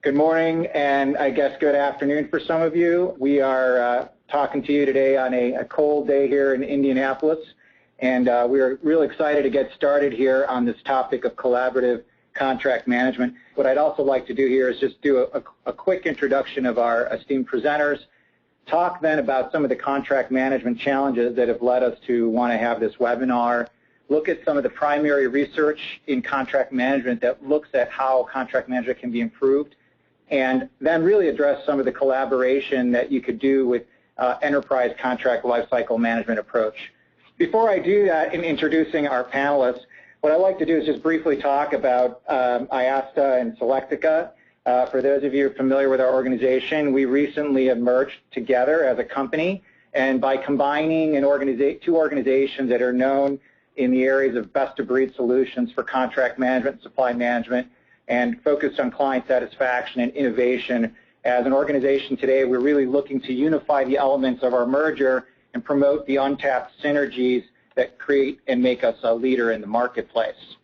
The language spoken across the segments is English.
Good morning, and I guess good afternoon for some of you. We are talking to you today on a cold day here in Indianapolis, and we're really excited to get started here on this topic of collaborative contract management. What I'd also like to do here is just do a quick introduction of our esteemed presenters, talk then about some of the contract management challenges that have led us to want to have this webinar, look at some of the primary research in contract management that looks at how contract management can be improved, and then really address some of the collaboration that you could do with enterprise contract lifecycle management approach. Before I do that in introducing our panelists, what I'd like to do is just briefly talk about IHASTA and Selectica. For those of you familiar with our organization, we recently have merged together as a company, and by combining two organizations that are known in the areas of best-of-breed solutions for contract management and supply management, and focused on client satisfaction and innovation. As an organization today, we're really looking to unify the elements of our merger and promote the untapped synergies that create and make us a leader in the marketplace.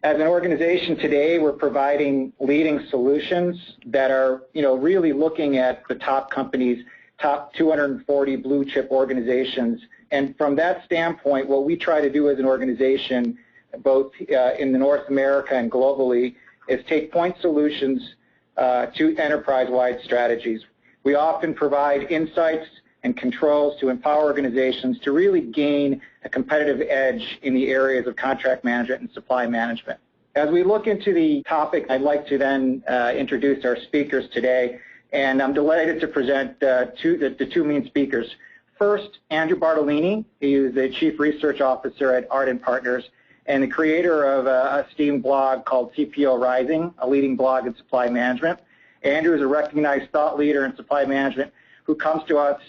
As an organization today, we're providing leading solutions that are, really looking at the top companies, top 240 blue chip organizations. And from that standpoint, what we try to do as an organization, both in North America and globally, is take point solutions to enterprise-wide strategies. We often provide insights and controls to empower organizations to really gain a competitive edge in the areas of contract management and supply management. As we look into the topic, I'd like to then introduce our speakers today, and I'm delighted to present the two main speakers. First, Andrew Bartolini. He is the Chief Research Officer at Arden Partners and the creator of a esteemed blog called CTO Rising, a leading blog in supply management. Andrew is a recognized thought leader in supply management who comes to us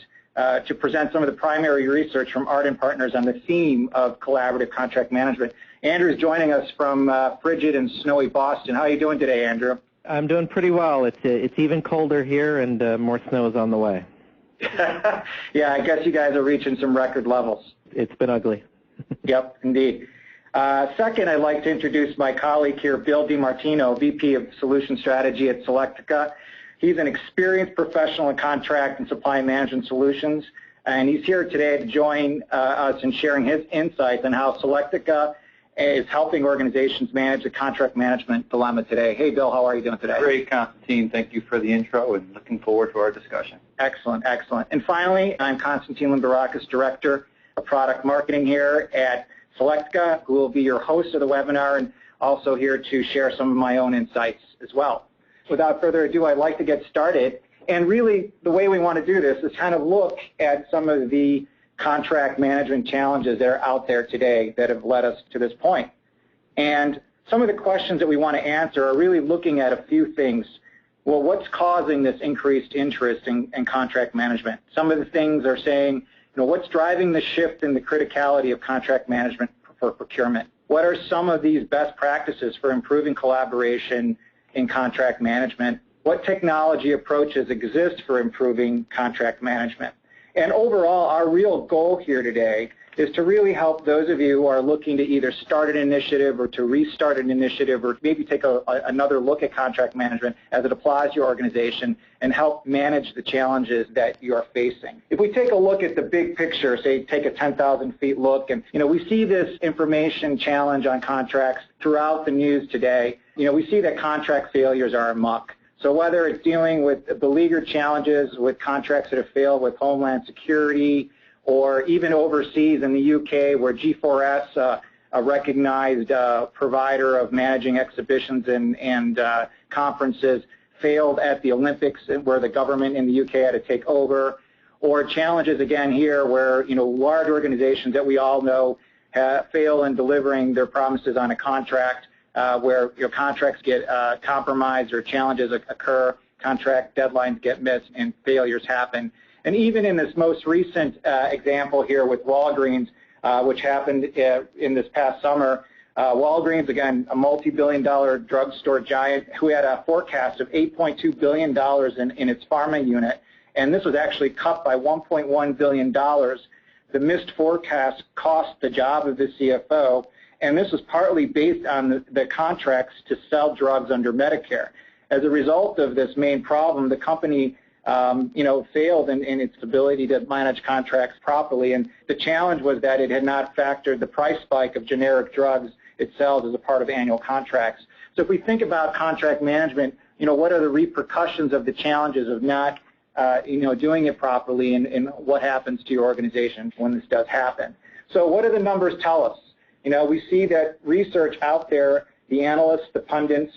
to present some of the primary research from Arden Partners on the theme of collaborative contract management. Andrew is joining us from frigid and snowy Boston. How are you doing today, Andrew? I'm doing pretty well. It's even colder here, and more snow is on the way. Yeah, I guess you guys are reaching some record levels. It's been ugly. Yep, indeed. Second, I'd like to introduce my colleague here, Bill DiMartino, VP of Solution Strategy at Selectica. He's an experienced professional in contract and supply management solutions, and he's here today to join us in sharing his insights on how Selectica is helping organizations manage the contract management dilemma today. Hey, Bill, how are you doing today? Great, Constantine. Thank you for the intro, and looking forward to our discussion. Excellent, excellent. And finally, I'm Constantine Limbarakis, Director of Product Marketing here at Selectica, who will be your host of the webinar and also here to share some of my own insights as well. Without further ado, I'd like to get started. And really, the way we want to do this is kind of look at some of the contract management challenges that are out there today that have led us to this point. And some of the questions that we want to answer are really looking at a few things. Well, what's causing this increased interest in contract management? Some of the things are saying, what's driving the shift in the criticality of contract management for procurement? What are some of these best practices for improving collaboration in contract management? What technology approaches exist for improving contract management? And overall, our real goal here today is to really help those of you who are looking to either start an initiative or to restart an initiative or maybe take another look at contract management as it applies to your organization and help manage the challenges that you are facing. If we take a look at the big picture, say take a 10,000 feet look, and we see this information challenge on contracts throughout the news today. We see that contract failures are amok. So whether it's dealing with beleaguered challenges with contracts that have failed with Homeland Security, or even overseas in the UK where G4S, a recognized provider of managing exhibitions and conferences, failed at the Olympics where the government in the UK had to take over, or challenges again here where large organizations that we all know fail in delivering their promises on a contract, where contracts get compromised or challenges occur, contract deadlines get missed, and failures happen. And even in this most recent example here with Walgreens, which happened in this past summer, Walgreens, again, a multi-billion-dollar drugstore giant who had a forecast of $8.2 billion in its pharma unit, and this was actually cut by $1.1 billion. The missed forecast cost the job of the CFO, and this was partly based on the contracts to sell drugs under Medicare. As a result of this main problem, the company failed in its ability to manage contracts properly, and the challenge was that it had not factored the price spike of generic drugs it sells as a part of annual contracts. So if we think about contract management, what are the repercussions of the challenges of not doing it properly, and what happens to your organization when this does happen? So what do the numbers tell us? We see that research out there, the analysts, the pundits,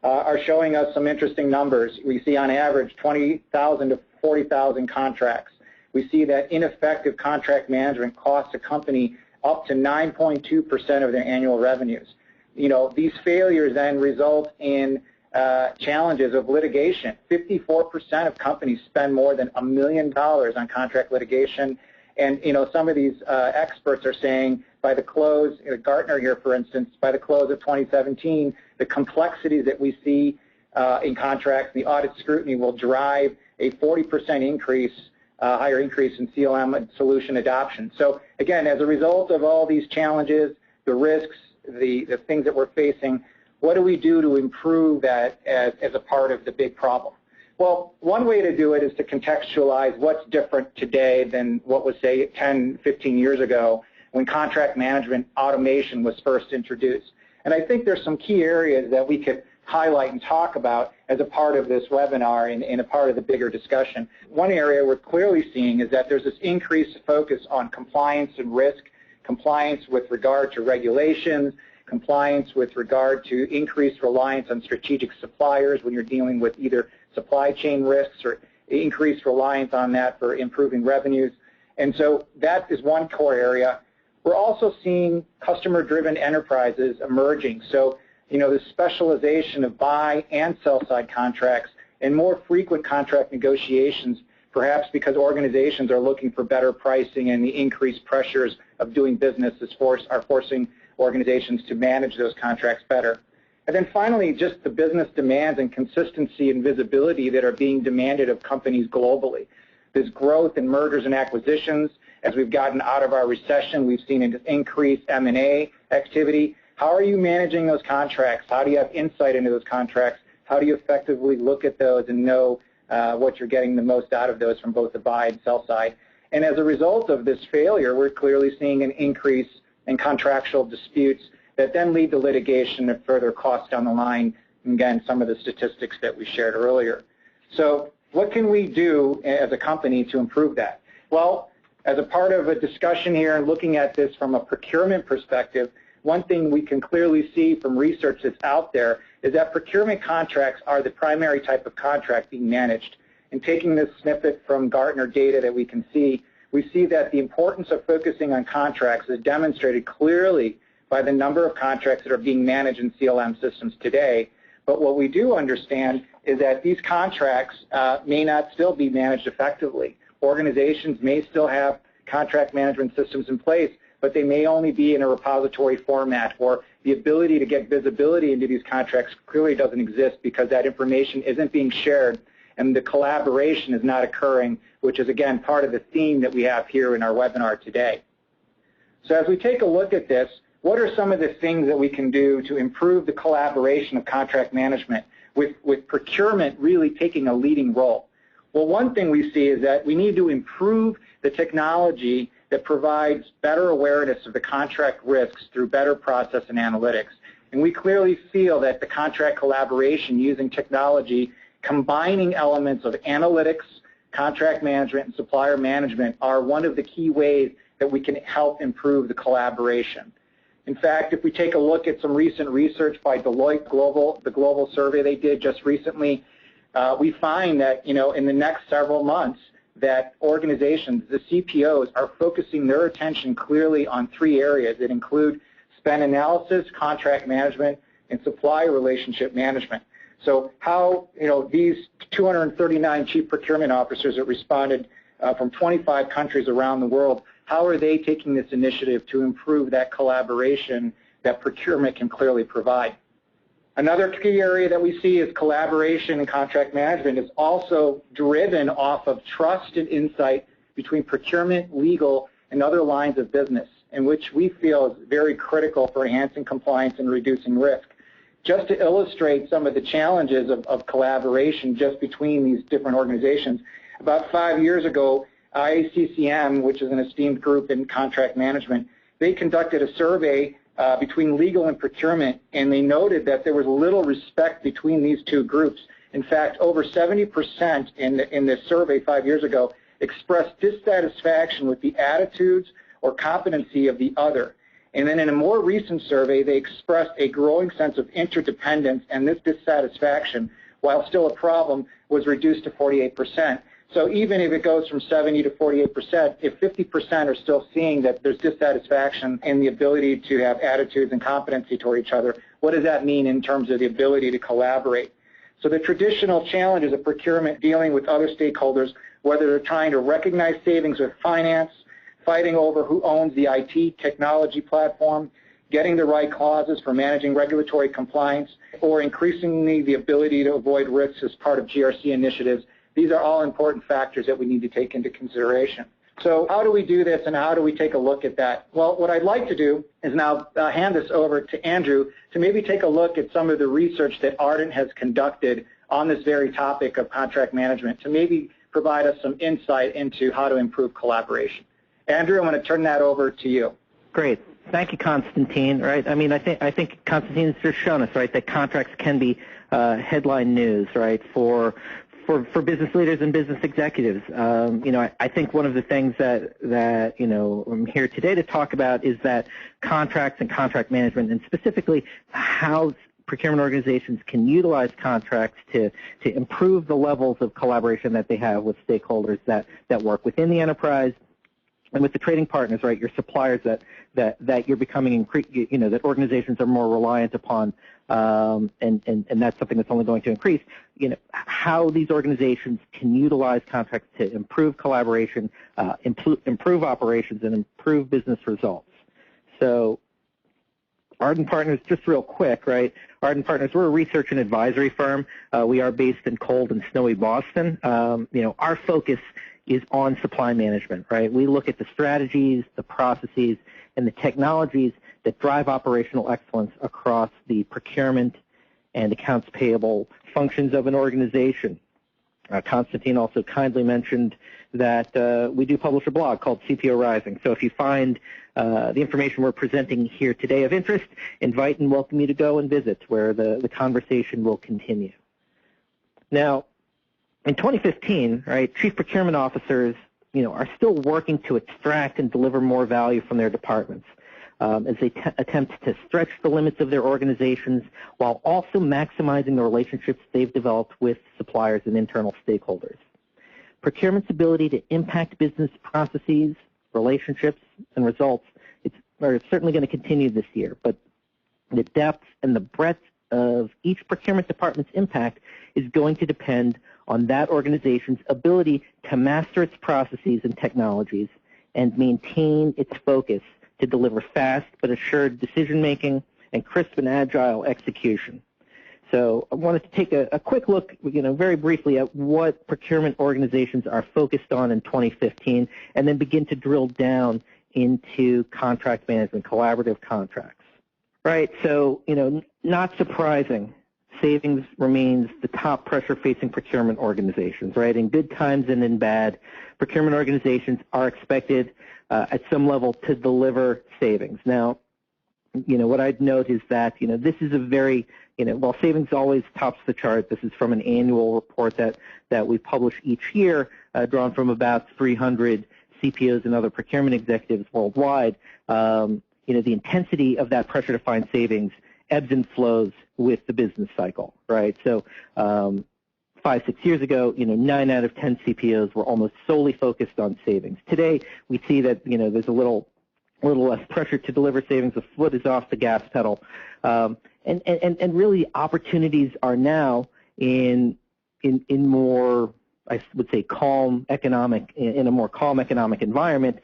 are showing us some interesting numbers. We see on average 20,000 to 40,000 contracts. We see that ineffective contract management costs a company up to 9.2% of their annual revenues. These failures then result in challenges of litigation. 54% of companies spend more than $1 million on contract litigation, and some of these experts are saying by the close, Gartner here for instance, by the close of 2017, the complexities that we see in contracts, the audit scrutiny will drive a 40% increase, higher increase in CLM solution adoption. So again, as a result of all these challenges, the risks, the things that we're facing, what do we do to improve that as a part of the big problem? Well, one way to do it is to contextualize what's different today than what was, say, 10, 15 years ago when contract management automation was first introduced. And I think there's some key areas that we could highlight and talk about as a part of this webinar and a part of the bigger discussion. One area we're clearly seeing is that there's this increased focus on compliance and risk, compliance with regard to regulations, compliance with regard to increased reliance on strategic suppliers when you're dealing with either supply chain risks or increased reliance on that for improving revenues. And so that is one core area. We're also seeing customer-driven enterprises emerging. So, the specialization of buy and sell-side contracts and more frequent contract negotiations, perhaps because organizations are looking for better pricing and the increased pressures of doing business are forcing organizations to manage those contracts better. And then finally, just the business demands and consistency and visibility that are being demanded of companies globally. This growth in mergers and acquisitions, as we've gotten out of our recession, we've seen an increased M&A activity. How are you managing those contracts? How do you have insight into those contracts? How do you effectively look at those and know what you're getting the most out of those from both the buy and sell side? And as a result of this failure, we're clearly seeing an increase in contractual disputes that then lead to litigation and further costs down the line, and again, some of the statistics that we shared earlier. So what can we do as a company to improve that? Well, as a part of a discussion here and looking at this from a procurement perspective, one thing we can clearly see from research that's out there is that procurement contracts are the primary type of contract being managed. And taking this snippet from Gartner data that we can see, we see that the importance of focusing on contracts is demonstrated clearly by the number of contracts that are being managed in CLM systems today. But what we do understand is that these contracts may not still be managed effectively. Organizations may still have contract management systems in place, but they may only be in a repository format, or the ability to get visibility into these contracts clearly doesn't exist because that information isn't being shared and the collaboration is not occurring, which is, again, part of the theme that we have here in our webinar today. So as we take a look at this, what are some of the things that we can do to improve the collaboration of contract management with procurement really taking a leading role? Well, one thing we see is that we need to improve the technology that provides better awareness of the contract risks through better process and analytics. And we clearly feel that the contract collaboration using technology, combining elements of analytics, contract management, and supplier management are one of the key ways that we can help improve the collaboration. In fact, if we take a look at some recent research by Deloitte Global, the global survey they did just recently, we find that, in the next several months, that organizations, the CPOs, are focusing their attention clearly on three areas that include spend analysis, contract management, and supplier relationship management. So how, these 239 chief procurement officers that responded from 25 countries around the world, how are they taking this initiative to improve that collaboration that procurement can clearly provide? Another key area that we see is collaboration and contract management is also driven off of trust and insight between procurement, legal, and other lines of business, in which we feel is very critical for enhancing compliance and reducing risk. just to illustrate some of the challenges of collaboration just between these different organizations. About 5 years ago, IACCM, which is an esteemed group in contract management, they conducted a survey between legal and procurement, and they noted that there was little respect between these two groups. In fact, over 70% in this survey 5 years ago expressed dissatisfaction with the attitudes or competency of the other. And then in a more recent survey, they expressed a growing sense of interdependence, and this dissatisfaction, while still a problem, was reduced to 48%. So even if it goes from 70 to 48%, if 50% are still seeing that there's dissatisfaction in the ability to have attitudes and competency toward each other, what does that mean in terms of the ability to collaborate? So the traditional challenges of procurement dealing with other stakeholders, whether they're trying to recognize savings with finance, fighting over who owns the IT technology platform, getting the right clauses for managing regulatory compliance, or increasingly the ability to avoid risks as part of GRC initiatives, these are all important factors that we need to take into consideration. So how do we do this, and how do we take a look at that? Well, what I'd like to do is now hand this over to Andrew to maybe take a look at some of the research that Arden has conducted on this very topic of contract management to maybe provide us some insight into how to improve collaboration. Andrew, I'm going to turn that over to you. Great. Thank you, Constantine. Right. I mean, I think Constantine's just shown us, right, that contracts can be headline news, right, for business leaders and business executives. I think one of the things that I'm here today to talk about is that contracts and contract management, and specifically how procurement organizations can utilize contracts to improve the levels of collaboration that they have with stakeholders that work within the enterprise and with the trading partners, right, your suppliers that you're becoming, that organizations are more reliant upon, and that's something that's only going to increase. How these organizations can utilize contracts to improve collaboration, improve operations, and improve business results. So Arden Partners, just real quick, right? Arden Partners, we're a research and advisory firm. We are based in cold and snowy Boston. Our focus is on supply management, right? We look at the strategies, the processes, and the technologies that drive operational excellence across the procurement and accounts payable functions of an organization. Constantine also kindly mentioned that we do publish a blog called CTO Rising. So if you find the information we're presenting here today of interest, invite and welcome you to go and visit, where the conversation will continue. Now, in 2015, right, chief procurement officers, are still working to extract and deliver more value from their departments as they attempt to stretch the limits of their organizations while also maximizing the relationships they've developed with suppliers and internal stakeholders. Procurement's ability to impact business processes, relationships, and results are certainly going to continue this year, but the depth and the breadth of each procurement department's impact is going to depend on that organization's ability to master its processes and technologies and maintain its focus to deliver fast but assured decision-making and crisp and agile execution. So I wanted to take a quick look, very briefly at what procurement organizations are focused on in 2015, and then begin to drill down into contract management, collaborative contracts. Right, so, not surprising, savings remains the top pressure-facing procurement organizations, right? In good times and in bad, procurement organizations are expected at some level to deliver savings. Now, what I'd note is that, this is a very, while savings always tops the chart, this is from an annual report that we publish each year, drawn from about 300 CPOs and other procurement executives worldwide. The intensity of that pressure to find savings ebbs and flows with the business cycle, right? So 5-6 years ago, 9 out of 10 CPOs were almost solely focused on savings. Today, we see that, there's a little less pressure to deliver savings. The foot is off the gas pedal. And really, opportunities are now in more, I would say, in a more calm economic environment,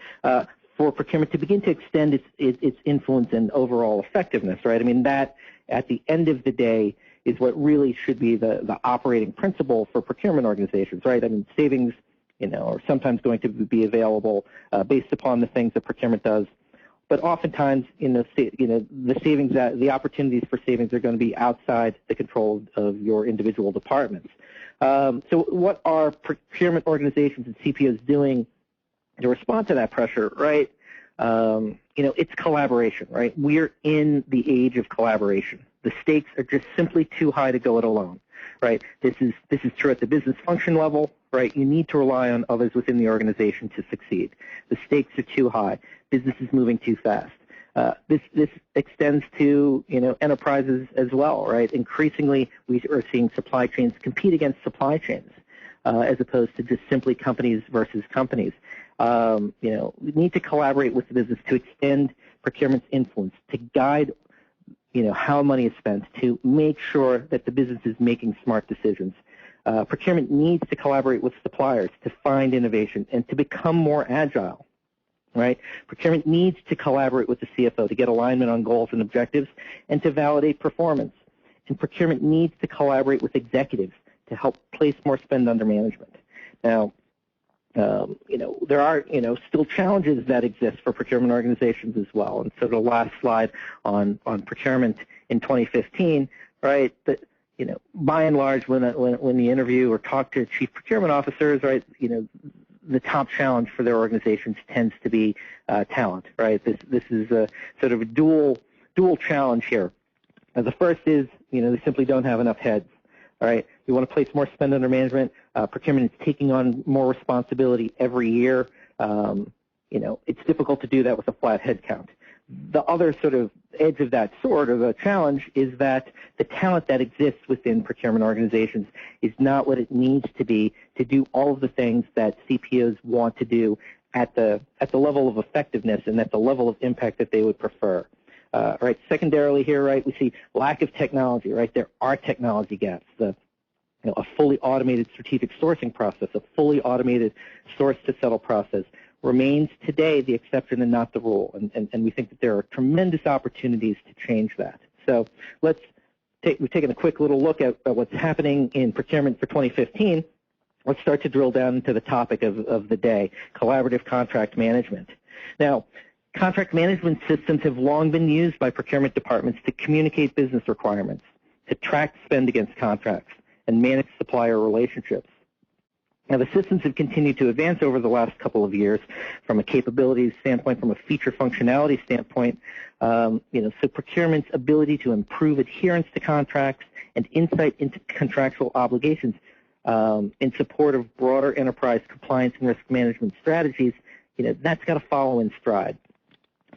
for procurement to begin to extend its influence and overall effectiveness, right? I mean, that, at the end of the day, is what really should be the operating principle for procurement organizations, right? I mean, savings, are sometimes going to be available based upon the things that procurement does, but oftentimes, the savings, the opportunities for savings are going to be outside the control of your individual departments. So what are procurement organizations and CPOs doing to respond to that pressure, right? It's collaboration, right? We're in the age of collaboration. The stakes are just simply too high to go it alone, right? This is true at the business function level, right? You need to rely on others within the organization to succeed. The stakes are too high. Business is moving too fast. This extends to enterprises as well, right? Increasingly, we are seeing supply chains compete against supply chains as opposed to just simply companies versus companies. We need to collaborate with the business to extend procurement's influence, to guide how money is spent, to make sure that the business is making smart decisions. Procurement needs to collaborate with suppliers to find innovation and to become more agile, right? Procurement needs to collaborate with the CFO to get alignment on goals and objectives and to validate performance. And procurement needs to collaborate with executives to help place more spend under management. Now, there are, still challenges that exist for procurement organizations as well. And so the last slide on procurement in 2015, right, that, by and large, when you interview or talk to chief procurement officers, right, the top challenge for their organizations tends to be talent, right? This is a sort of a dual challenge here. The first is, they simply don't have enough heads. All right, we want to place more spend under management. Procurement is taking on more responsibility every year. It's difficult to do that with a flat head count. The other sort of edge of that sword, or the challenge, is that the talent that exists within procurement organizations is not what it needs to be to do all of the things that CPOs want to do at the level of effectiveness and at the level of impact that they would prefer. Right. Secondarily here, right, we see lack of technology, right? There are technology gaps. A fully automated strategic sourcing process, a fully automated source-to-settle process remains today the exception and not the rule. And we think that there are tremendous opportunities to change that. So we've taken a quick little look at what's happening in procurement for 2015. Let's start to drill down into the topic of the day, collaborative contract management. Now, contract management systems have long been used by procurement departments to communicate business requirements, to track spend against contracts, and manage supplier relationships. Now, the systems have continued to advance over the last couple of years from a capabilities standpoint, from a feature functionality standpoint. So procurement's ability to improve adherence to contracts and insight into contractual obligations in support of broader enterprise compliance and risk management strategies, that's got to follow in stride.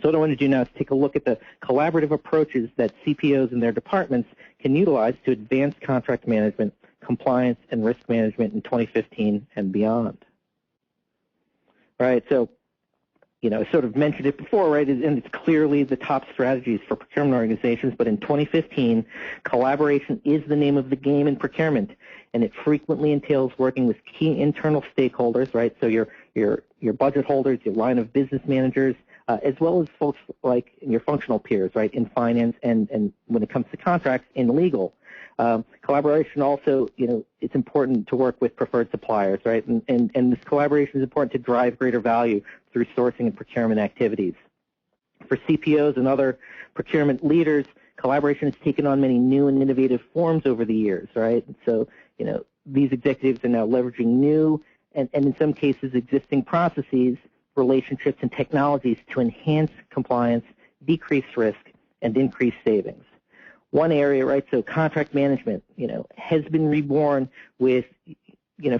So what I want to do now is take a look at the collaborative approaches that CPOs and their departments can utilize to advance contract management, compliance, and risk management in 2015 and beyond. Right, so, I sort of mentioned it before, right, and it's clearly the top strategies for procurement organizations, but in 2015, collaboration is the name of the game in procurement, and it frequently entails working with key internal stakeholders, right, so your budget holders, your line of business managers, as well as folks like your functional peers, right, in finance and when it comes to contracts, in legal. Collaboration also, it's important to work with preferred suppliers, right, and this collaboration is important to drive greater value through sourcing and procurement activities. For CPOs and other procurement leaders, collaboration has taken on many new and innovative forms over the years, right, and so, these executives are now leveraging new and in some cases existing processes, relationships, and technologies to enhance compliance, decrease risk, and increase savings. One area, right, so contract management, has been reborn with,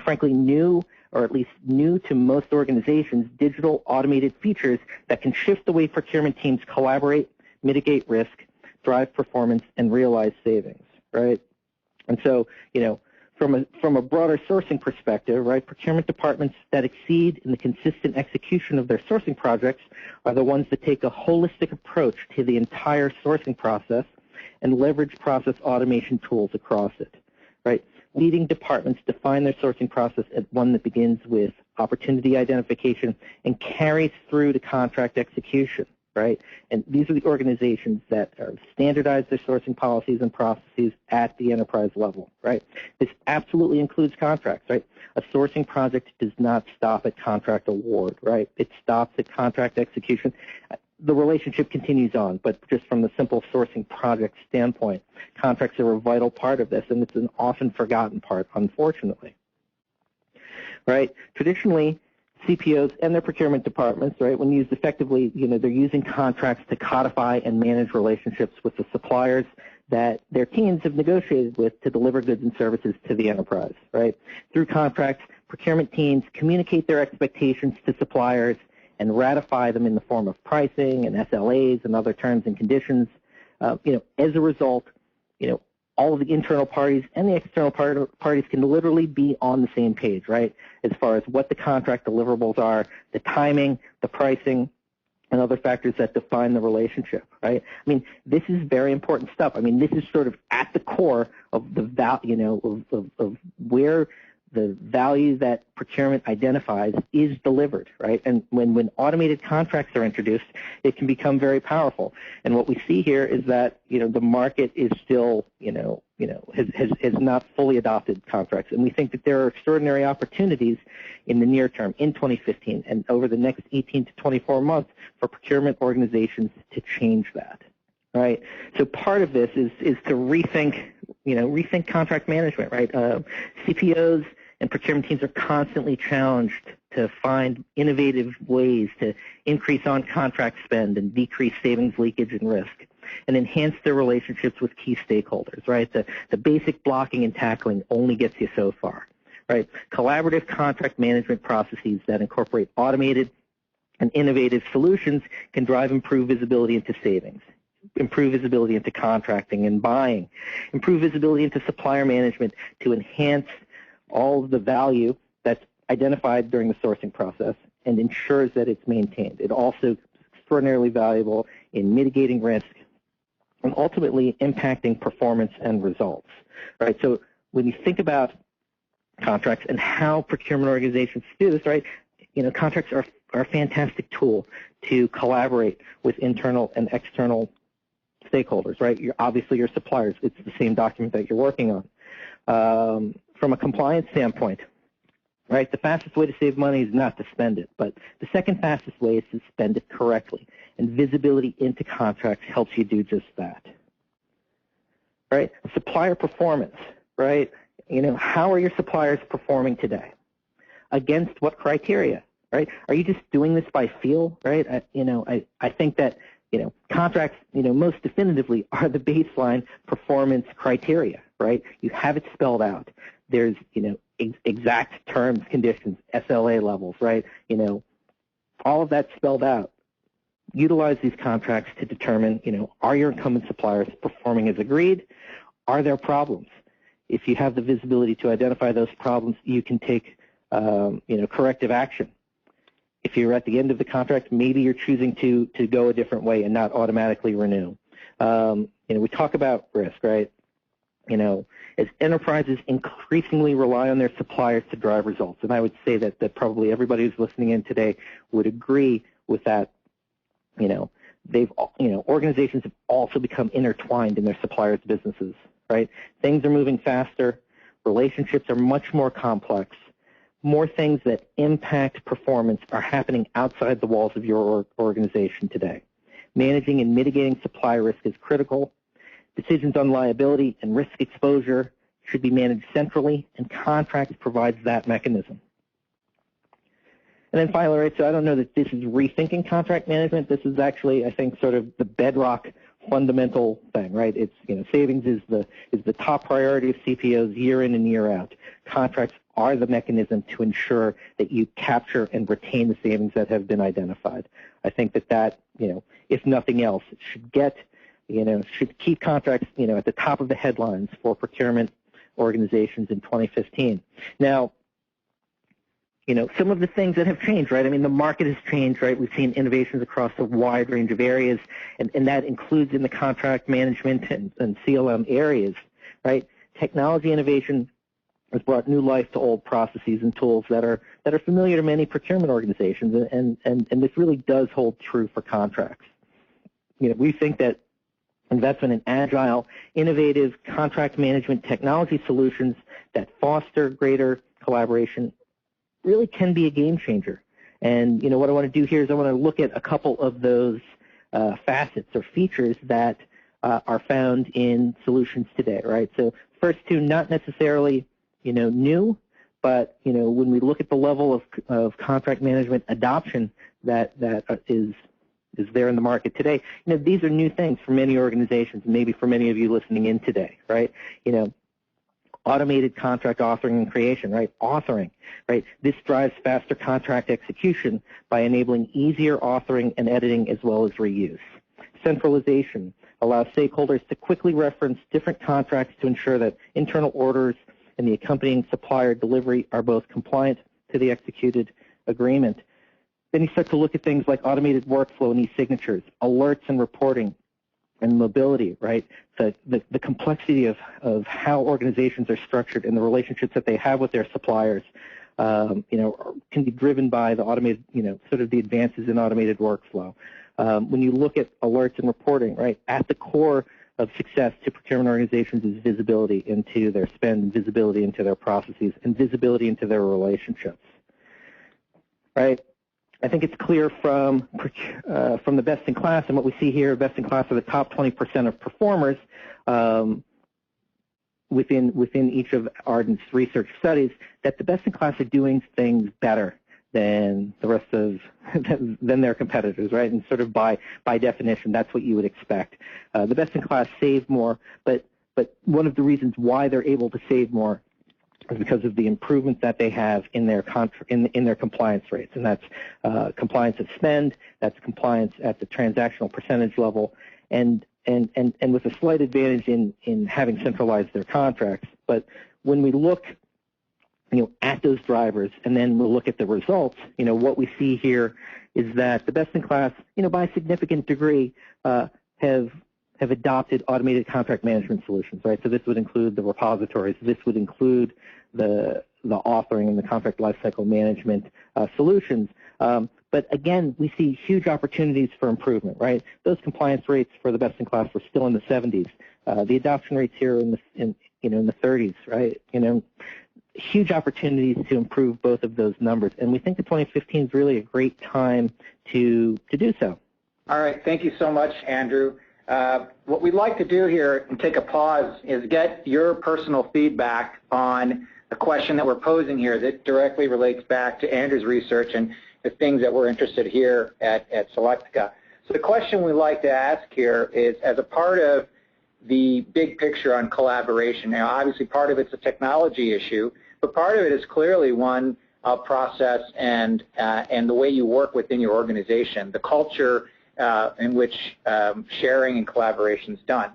frankly, new, or at least new to most organizations, digital automated features that can shift the way procurement teams collaborate, mitigate risk, drive performance, and realize savings, right? And so, from a broader sourcing perspective, right, procurement departments that exceed in the consistent execution of their sourcing projects are the ones that take a holistic approach to the entire sourcing process and leverage process automation tools across it, right? Leading departments define their sourcing process as one that begins with opportunity identification and carries through to contract execution, right? And these are the organizations that are standardize their sourcing policies and processes at the enterprise level, right? This absolutely includes contracts, right? A sourcing project does not stop at contract award, right? It stops at contract execution. the relationship continues on, but just from the simple sourcing project standpoint, contracts are a vital part of this, and it's an often forgotten part, unfortunately. Right? Traditionally, CPOs and their procurement departments, right, when used effectively, they're using contracts to codify and manage relationships with the suppliers that their teams have negotiated with to deliver goods and services to the enterprise, right? Through contracts, procurement teams communicate their expectations to suppliers and ratify them in the form of pricing and SLAs and other terms and conditions. As a result, all of the internal parties and the external parties can literally be on the same page, right, as far as what the contract deliverables are, the timing, the pricing, and other factors that define the relationship, right? I mean, this is very important stuff. I mean, this is sort of at the core of the of where the value that procurement identifies is delivered, right? And when automated contracts are introduced, it can become very powerful. And what we see here is that, the market is still, has not fully adopted contracts. And we think that there are extraordinary opportunities in the near term, in 2015, and over the next 18 to 24 months for procurement organizations to change that, right? So part of this is to rethink contract management, right? CPOs and procurement teams are constantly challenged to find innovative ways to increase on-contract spend and decrease savings leakage and risk, and enhance their relationships with key stakeholders, right? The basic blocking and tackling only gets you so far, right? Collaborative contract management processes that incorporate automated and innovative solutions can drive improved visibility into savings, improve visibility into contracting and buying, improve visibility into supplier management to enhance all of the value that's identified during the sourcing process and ensures that it's maintained. It also is extraordinarily valuable in mitigating risk and ultimately impacting performance and results, right? So when you think about contracts and how procurement organizations do this, right, contracts are a fantastic tool to collaborate with internal and external stakeholders, right? Obviously your suppliers, it's the same document that you're working on. From a compliance standpoint, right, the fastest way to save money is not to spend it, but the second fastest way is to spend it correctly, and visibility into contracts helps you do just that, right? Supplier performance, right? How are your suppliers performing today? Against what criteria, right? Are you just doing this by feel, right? I think that, contracts, most definitively are the baseline performance criteria, right? You have it spelled out. There's, exact terms, conditions, SLA levels, right? All of that spelled out. Utilize these contracts to determine, are your incumbent suppliers performing as agreed? Are there problems? If you have the visibility to identify those problems, you can take, corrective action. If you're at the end of the contract, maybe you're choosing to go a different way and not automatically renew. We talk about risk, right? As enterprises increasingly rely on their suppliers to drive results, and I would say that probably everybody who's listening in today would agree with that. Organizations have also become intertwined in their suppliers' businesses, right? Things are moving faster. Relationships are much more complex. More things that impact performance are happening outside the walls of your organization today. Managing and mitigating supply risk is critical. Decisions on liability and risk exposure should be managed centrally, and contracts provides that mechanism. And then finally, right, so I don't know that this is rethinking contract management. This is actually, I think, sort of the bedrock fundamental thing, right? It's, savings is the top priority of CPOs year in and year out. Contracts are the mechanism to ensure that you capture and retain the savings that have been identified. I think that, if nothing else, it should keep contracts, at the top of the headlines for procurement organizations in 2015. Now, some of the things that have changed, right? I mean, the market has changed, right? We've seen innovations across a wide range of areas, and that includes in the contract management and CLM areas, right? Technology innovation has brought new life to old processes and tools that are familiar to many procurement organizations, and this really does hold true for contracts. We think that investment in agile, innovative contract management technology solutions that foster greater collaboration really can be a game changer. And what I want to do here is I want to look at a couple of those facets or features that are found in solutions today, right? So first two, not necessarily, new, but, when we look at the level of contract management adoption that is there in the market today, these are new things for many organizations, maybe for many of you listening in today, right? Automated contract authoring and creation, right? Authoring, right? This drives faster contract execution by enabling easier authoring and editing as well as reuse. Centralization allows stakeholders to quickly reference different contracts to ensure that internal orders and the accompanying supplier delivery are both compliant to the executed agreement. Then you start to look at things like automated workflow and e-signatures, alerts and reporting, and mobility, right? The complexity of how organizations are structured and the relationships that they have with their suppliers, can be driven by the automated, sort of the advances in automated workflow. When you look at alerts and reporting, right, at the core of success to procurement organizations is visibility into their spend, visibility into their processes, and visibility into their relationships, right? I think it's clear from the best in class, and what we see here, best in class are the top 20% of performers within each of Arden's research studies, that the best in class are doing things better than the rest of than their competitors, right? And sort of by definition, that's what you would expect. The best in class save more, but one of the reasons why they're able to save more is because of the improvements that they have in their in their compliance rates, and that's compliance of spend, that's compliance at the transactional percentage level, and with a slight advantage in having centralized their contracts. But when we look, at those drivers, and then we'll look at the results, what we see here is that the best in class, by a significant degree, have adopted automated contract management solutions, right? So this would include the repositories. This would include the authoring and the contract lifecycle management solutions. But again, we see huge opportunities for improvement, right? Those compliance rates for the best in class were still in the 70s. The adoption rates here in the 30s, right? Huge opportunities to improve both of those numbers, and we think that 2015 is really a great time to do so. All right, thank you so much, Andrew. What we'd like to do here and take a pause is get your personal feedback on the question that we're posing here that directly relates back to Andrew's research and the things that we're interested here at Selectica. So the question we'd like to ask here is, as a part of the big picture on collaboration, now obviously part of it's a technology issue, but part of it is clearly one of process and the way you work within your organization, the culture in which sharing and collaboration is done.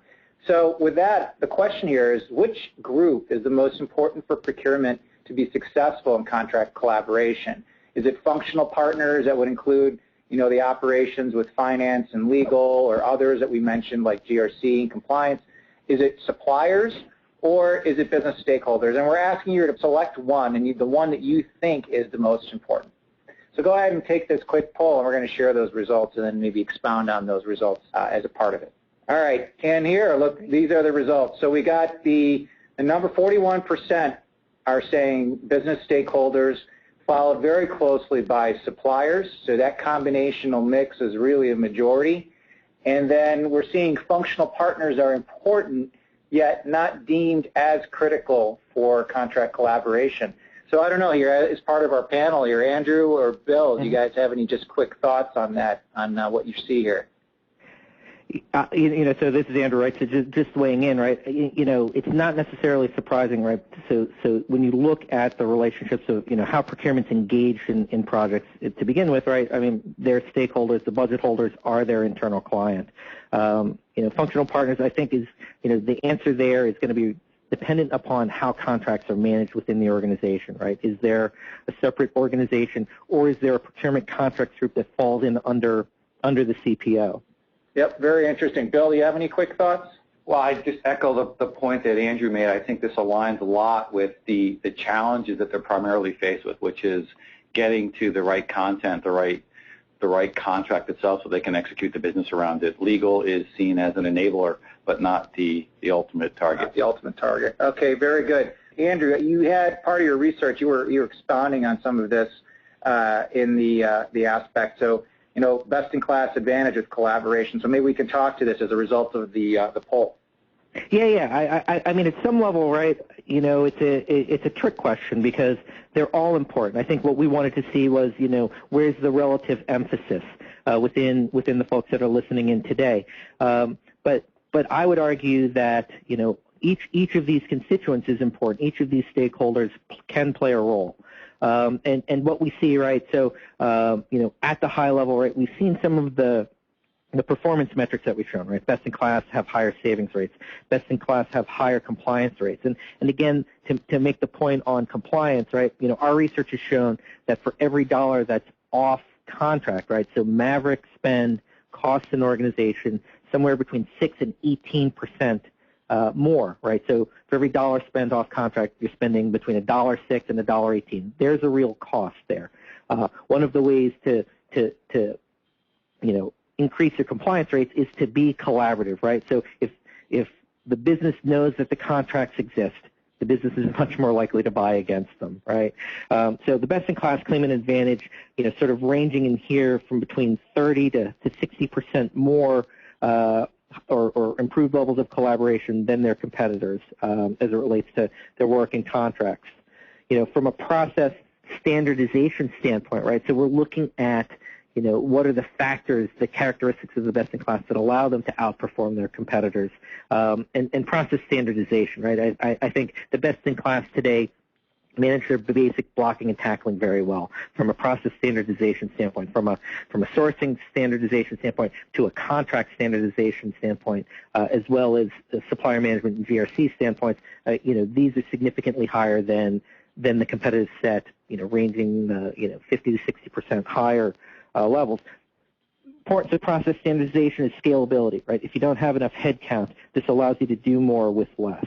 So with that, the question here is, which group is the most important for procurement to be successful in contract collaboration? Is it functional partners that would include, the operations with finance and legal, or others that we mentioned like GRC and compliance? Is it suppliers, or is it business stakeholders? And we're asking you to select one, and the one that you think is the most important. So go ahead and take this quick poll, and we're going to share those results and then maybe expound on those results as a part of it. All right, and here, look, these are the results. So we got the number 41% are saying business stakeholders, followed very closely by suppliers. So that combinational mix is really a majority. And then we're seeing functional partners are important, yet not deemed as critical for contract collaboration. So I don't know, here as part of our panel here, Andrew or Bill, do you guys have any just quick thoughts on that, on what you see here? So this is Andrew, right? So just weighing in, right? It's not necessarily surprising, right? So when you look at the relationships of, how procurement's engaged in projects to begin with, right? I mean, their stakeholders, the budget holders, are their internal client. Functional partners, I think, is, the answer there is going to be dependent upon how contracts are managed within the organization, right? Is there a separate organization, or is there a procurement contracts group that falls in under the CPO? Yep, very interesting. Bill, do you have any quick thoughts? Well, I just echo the point that Andrew made. I think this aligns a lot with the challenges that they're primarily faced with, which is getting to the right content, the right contract itself, so they can execute the business around it. Legal is seen as an enabler, but not the ultimate target. Not the ultimate target. Okay, very good. Andrew, you had part of your research. You were expounding on some of this in the aspect. So best-in-class advantage of collaboration. So maybe we can talk to this as a result of the poll. Yeah. I mean, at some level, right? It's a trick question because they're all important. I think what we wanted to see was, where's the relative emphasis within the folks that are listening in today. But I would argue that each of these constituents is important. Each of these stakeholders can play a role. And what we see, right? So at the high level, right? We've seen some of the performance metrics that we've shown, right? Best in class have higher savings rates. Best in class have higher compliance rates. And again, to make the point on compliance, right? Our research has shown that for every dollar that's off contract, right? So Maverick spend costs an organization somewhere between 6 and 18% more, right? So for every dollar spent off contract, you're spending between $1.06 and $1.18. There's a real cost there. One of the ways to increase your compliance rates is to be collaborative, right? So if the business knows that the contracts exist, the business is much more likely to buy against them, right? So the best-in-class claim an advantage, sort of ranging in here from between 30 to 60% more or improved levels of collaboration than their competitors as it relates to their work in contracts. From a process standardization standpoint, right? So we're looking at what are the factors, the characteristics of the best-in-class that allow them to outperform their competitors, and process standardization, right? I think the best-in-class today manage their basic blocking and tackling very well from a process standardization standpoint, from a sourcing standardization standpoint to a contract standardization standpoint, as well as a supplier management and GRC standpoints. These are significantly higher than the competitive set, ranging 50 to 60% higher levels. Parts of process standardization is scalability, right? If you don't have enough headcount, this allows you to do more with less.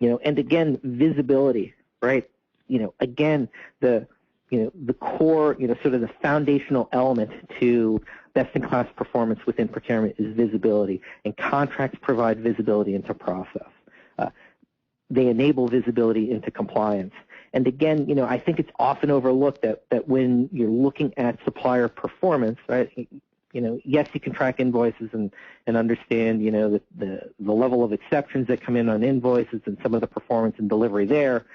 And again, visibility, right? Again, the core, sort of the foundational element to best-in-class performance within procurement is visibility, and contracts provide visibility into process. They enable visibility into compliance. And again, I think it's often overlooked that when you're looking at supplier performance, right? Yes, you can track invoices and understand, the level of exceptions that come in on invoices and some of the performance and delivery there.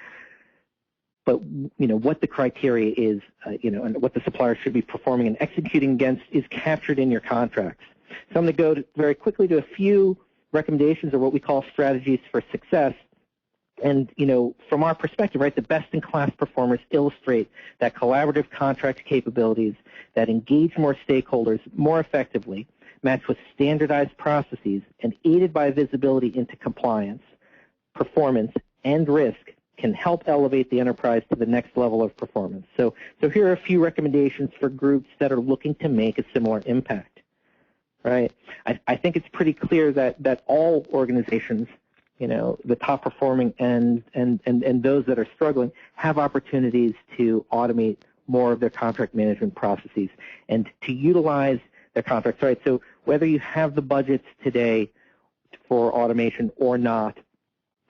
But, what the criteria is, and what the supplier should be performing and executing against is captured in your contracts. So I'm going to go very quickly to a few recommendations or what we call strategies for success. And, from our perspective, right, the best-in-class performers illustrate that collaborative contract capabilities that engage more stakeholders more effectively, matched with standardized processes, and aided by visibility into compliance, performance, and risk can help elevate the enterprise to the next level of performance. So here are a few recommendations for groups that are looking to make a similar impact, right? I think it's pretty clear that all organizations, the top performing and those that are struggling, have opportunities to automate more of their contract management processes and to utilize their contracts, right? So whether you have the budgets today for automation or not,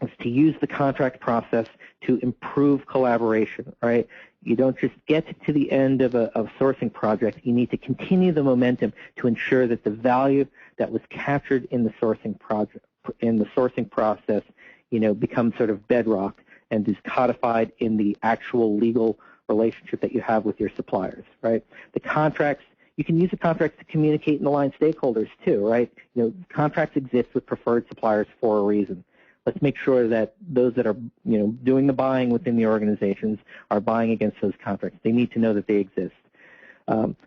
is to use the contract process to improve collaboration, right? You don't just get to the end of a sourcing project. You need to continue the momentum to ensure that the value that was captured in the sourcing project, in the sourcing process, becomes sort of bedrock and is codified in the actual legal relationship that you have with your suppliers, right? The contracts, you can use the contracts to communicate and align stakeholders too, right? Contracts exist with preferred suppliers for a reason. Let's make sure that those that are, doing the buying within the organizations are buying against those contracts. They need to know that they exist.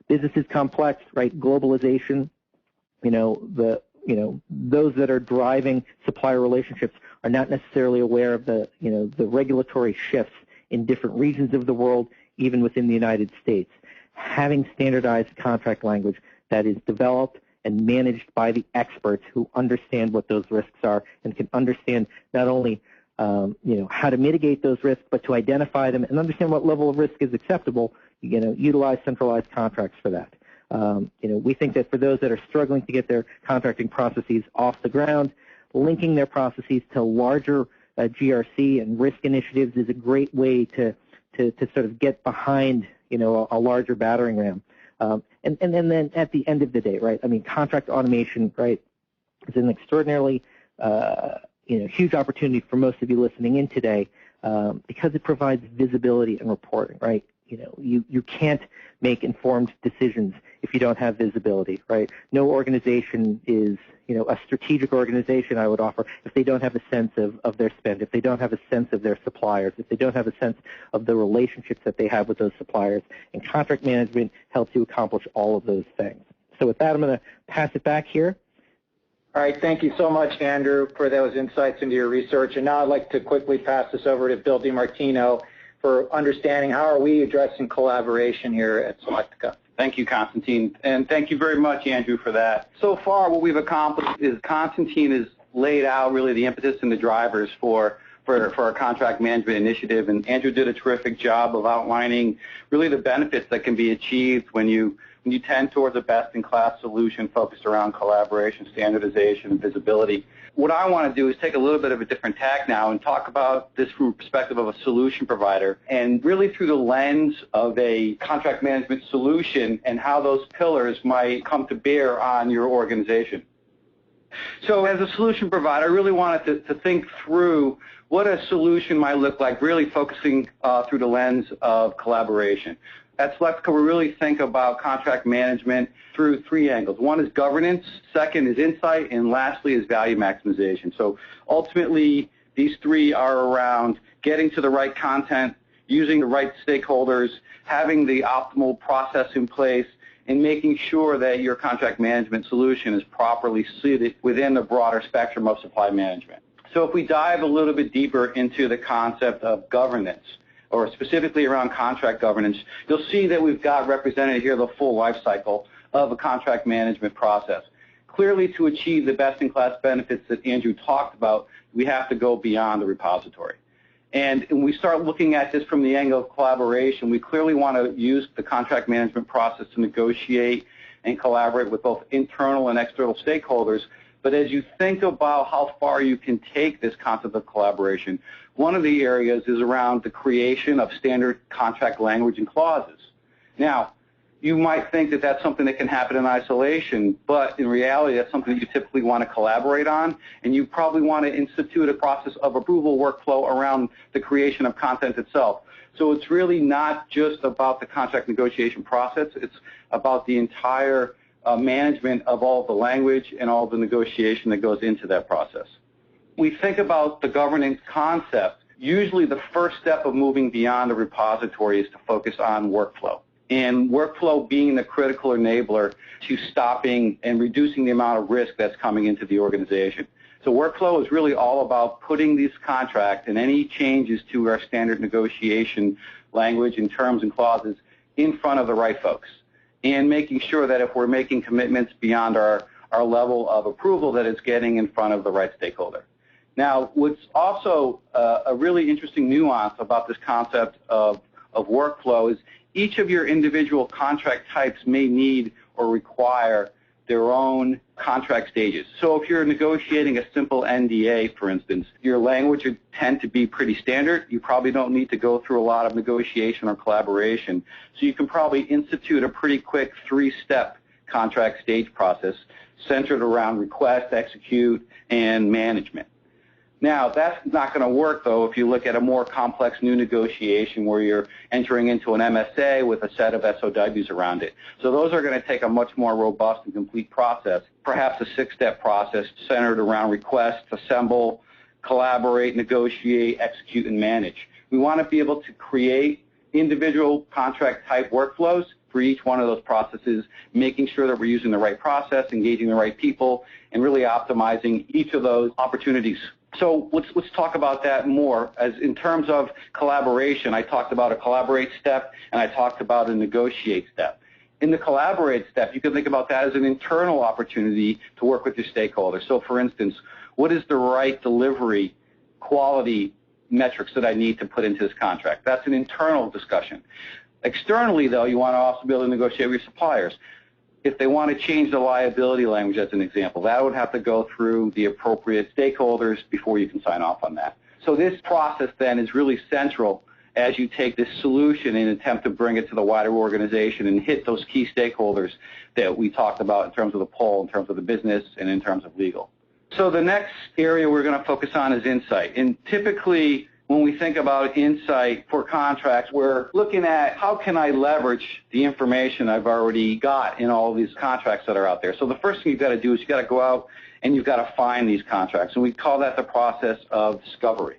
Business is complex, right? Globalization, those that are driving supplier relationships are not necessarily aware of the regulatory shifts in different regions of the world, even within the United States. Having standardized contract language that is developed and managed by the experts who understand what those risks are and can understand not only how to mitigate those risks, but to identify them and understand what level of risk is acceptable, utilize centralized contracts for that. We think that for those that are struggling to get their contracting processes off the ground, linking their processes to larger GRC and risk initiatives is a great way to sort of get behind, a larger battering ram. And then at the end of the day, right, I mean, contract automation, right, is an extraordinarily huge opportunity for most of you listening in today because it provides visibility and reporting, right? You can't make informed decisions if you don't have visibility, right? No organization is, a strategic organization, I would offer, if they don't have a sense of their spend, if they don't have a sense of their suppliers, if they don't have a sense of the relationships that they have with those suppliers. And contract management helps you accomplish all of those things. So with that, I'm going to pass it back here. All right, thank you so much, Andrew, for those insights into your research. And now I'd like to quickly pass this over to Bill DiMartino for understanding how are we addressing collaboration here at Selectica. Thank you, Constantine, and thank you very much, Andrew, for that. So far, what we've accomplished is Constantine has laid out really the impetus and the drivers for our contract management initiative, and Andrew did a terrific job of outlining really the benefits that can be achieved when you tend towards a best-in-class solution focused around collaboration, standardization, and visibility. What I want to do is take a little bit of a different tack now and talk about this from the perspective of a solution provider and really through the lens of a contract management solution and how those pillars might come to bear on your organization. So as a solution provider, I really wanted to think through what a solution might look like, really focusing through the lens of collaboration. At Selectica, we really think about contract management through three angles. One is governance, second is insight, and lastly is value maximization. So ultimately, these three are around getting to the right content, using the right stakeholders, having the optimal process in place, and making sure that your contract management solution is properly suited within the broader spectrum of supply management. So if we dive a little bit deeper into the concept of governance, or specifically around contract governance, you'll see that we've got represented here the full life cycle of a contract management process. Clearly, to achieve the best-in-class benefits that Andrew talked about, we have to go beyond the repository. And when we start looking at this from the angle of collaboration, we clearly want to use the contract management process to negotiate and collaborate with both internal and external stakeholders. But as you think about how far you can take this concept of collaboration, one of the areas is around the creation of standard contract language and clauses. Now, you might think that that's something that can happen in isolation, but in reality, that's something that you typically want to collaborate on, and you probably want to institute a process of approval workflow around the creation of content itself. So it's really not just about the contract negotiation process, it's about the entire management of all the language and all the negotiation that goes into that process. We think about the governance concept. Usually the first step of moving beyond the repository is to focus on workflow. And workflow being the critical enabler to stopping and reducing the amount of risk that's coming into the organization. So workflow is really all about putting these contracts and any changes to our standard negotiation language and terms and clauses in front of the right folks, and making sure that if we're making commitments beyond our level of approval, that it's getting in front of the right stakeholder. Now, what's also a really interesting nuance about this concept of workflow is each of your individual contract types may need or require their own contract stages. So if you're negotiating a simple NDA, for instance, your language would tend to be pretty standard. You probably don't need to go through a lot of negotiation or collaboration. So you can probably institute a pretty quick three-step contract stage process centered around request, execute, and management. Now, that's not going to work, though, if you look at a more complex new negotiation where you're entering into an MSA with a set of SOWs around it. So those are going to take a much more robust and complete process, perhaps a six-step process centered around request, assemble, collaborate, negotiate, execute, and manage. We want to be able to create individual contract type workflows for each one of those processes, making sure that we're using the right process, engaging the right people, and really optimizing each of those opportunities. So let's talk about that more. As in terms of collaboration, I talked about a collaborate step and I talked about a negotiate step. In the collaborate step, you can think about that as an internal opportunity to work with your stakeholders. So for instance, what is the right delivery quality metrics that I need to put into this contract? That's an internal discussion. Externally, though, you want to also be able to negotiate with your suppliers. If they want to change the liability language, as an example, that would have to go through the appropriate stakeholders before you can sign off on that. So this process then is really central as you take this solution and attempt to bring it to the wider organization and hit those key stakeholders that we talked about in terms of the poll, in terms of the business, and in terms of legal. So the next area we're going to focus on is insight. And typically, when we think about insight for contracts, we're looking at how can I leverage the information I've already got in all of these contracts that are out there. So the first thing you've got to do is you've got to go out and you've got to find these contracts. And we call that the process of discovery.